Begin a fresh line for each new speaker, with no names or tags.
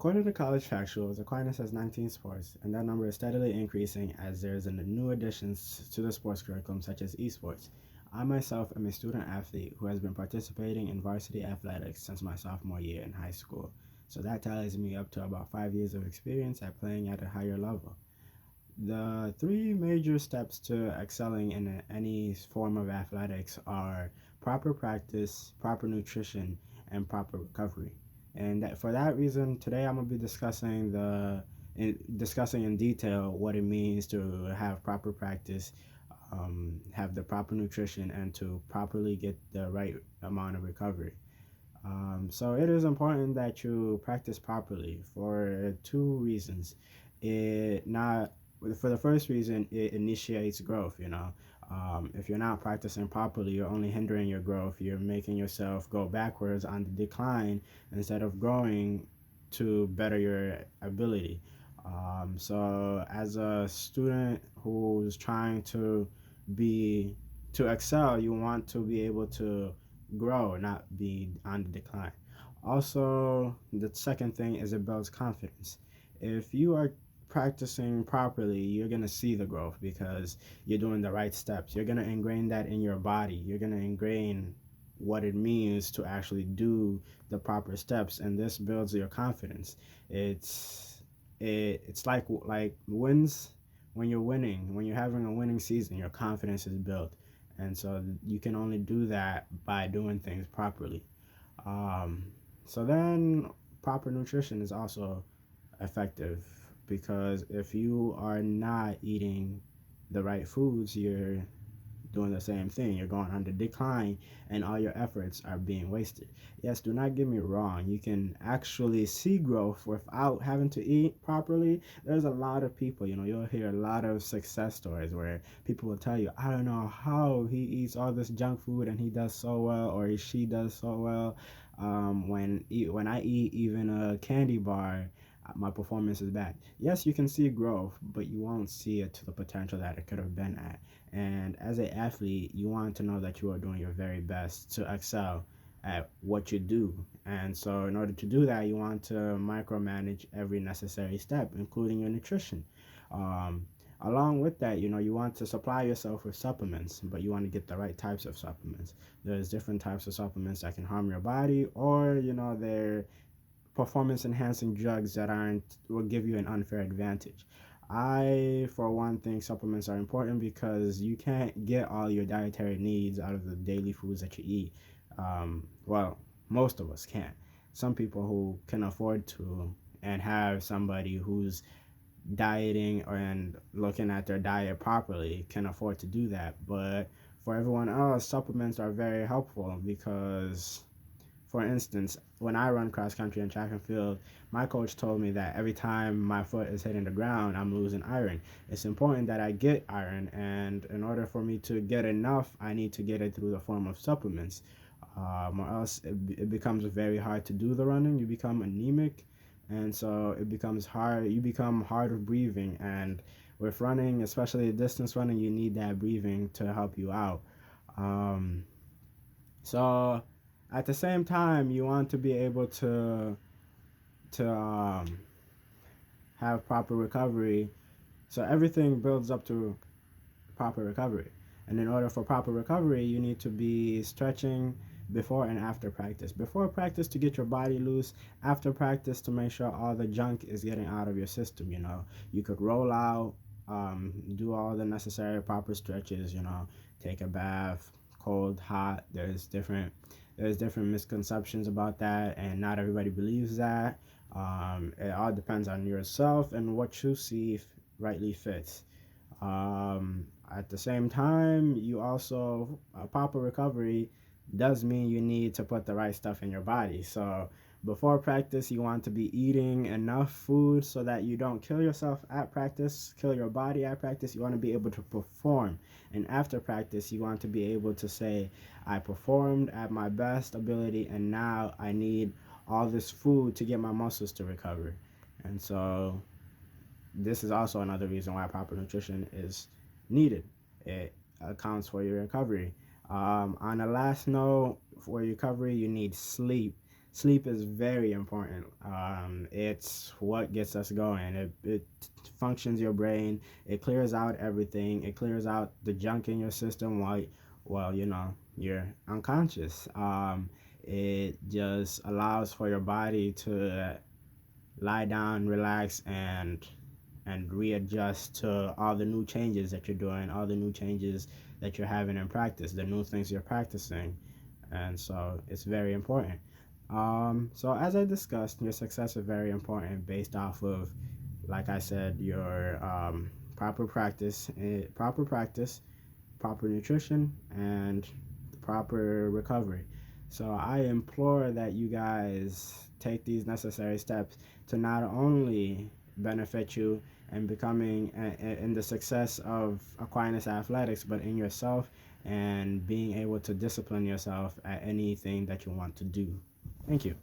According to College Factuals, Aquinas has 19 sports, and that number is steadily increasing as there's new additions to the sports curriculum, such as esports. I myself am a student athlete who has been participating in varsity athletics since my sophomore year in high school, so that tallies me up to about 5 years of experience at playing at a higher level. The three major steps to excelling in any form of athletics are proper practice, proper nutrition, and proper recovery. And for that reason, today I'm gonna be discussing in detail what it means to have proper practice, have the proper nutrition, and to properly get the right amount of recovery. So it is important that you practice properly for two reasons. It not For the first reason, it initiates growth. If you're not practicing properly, you're only hindering your growth. You're making yourself go backwards on the decline instead of growing to better your ability. So as a student who's trying be to excel, you want to be able to grow, not be on the decline. Also, the second thing is it builds confidence. If you are practicing properly, you're going to see the growth because you're doing the right steps. You're going to ingrain that in your body. You're going to ingrain what it means to actually do the proper steps, and this builds your confidence. It's like wins. When you're winning, when you're having a winning season, your confidence is built, and so you can only do that by doing things properly. um, so then proper nutrition is also effective because if you are not eating the right foods, you're doing the same thing. You're going on the decline, and all your efforts are being wasted. Yes, do not get me wrong. You can actually see growth without having to eat properly. There's a lot of people, you'll hear a lot of success stories where people will tell you, I don't know how he eats all this junk food and he does so well, or she does so well. When I eat even a candy bar, my performance is bad. Yes, you can see growth, but you won't see it to the potential that it could have been at. And as an athlete, you want to know that you are doing your very best to excel at what you do. And so, in order to do that, you want to micromanage every necessary step, including your nutrition. Um, Along with that, you want to supply yourself with supplements, but you want to get the right types of supplements. There's different types of supplements that can harm your body, or, they're performance enhancing drugs that aren't will give you an unfair advantage. I, for one, think supplements are important because you can't get all your dietary needs out of the daily foods that you eat. Well, most of us can't. Some people who can afford to and have somebody who's dieting and looking at their diet properly can afford to do that. But for everyone else, supplements are very helpful because, for instance, when I run cross country and track and field, my coach told me that every time my foot is hitting the ground, I'm losing iron. It's important that I get iron, and in order for me to get enough, I need to get it through the form of supplements. Or else it becomes very hard to do the running. You become anemic, and so it becomes hard. You become hard of breathing, and with running, especially distance running, you need that breathing to help you out. Um, so at the same time, you want to be able to have proper recovery. So everything builds up to proper recovery. And in order for proper recovery, you need to be stretching before and after practice. Before practice to get your body loose, after practice to make sure all the junk is getting out of your system. You could roll out, do all the necessary proper stretches, take a bath, cold, hot. There's different misconceptions about that, and not everybody believes that. It all depends on yourself and what you see rightly fits. At the same time, you also proper recovery does mean you need to put the right stuff in your body. So before practice, you want to be eating enough food so that you don't kill yourself at practice, kill your body at practice. You want to be able to perform. And after practice, you want to be able to say, I performed at my best ability, and now I need all this food to get my muscles to recover. And so this is also another reason why proper nutrition is needed. It accounts for your recovery. On the last note, for recovery, you need sleep. Sleep is very important. It's what gets us going. It functions your brain. It clears out everything. It clears out the junk in your system while you're unconscious. It just allows for your body to lie down, relax, and readjust to all the new changes that you're doing, all the new changes that you're having in practice, the new things you're practicing. And so it's very important. So as I discussed, your success is very important based off of, like I said, your proper practice, proper nutrition, and proper recovery. So I implore that you guys take these necessary steps to not only benefit you and becoming in the success of Aquinas Athletics, but in yourself and being able to discipline yourself at anything that you want to do. Thank you.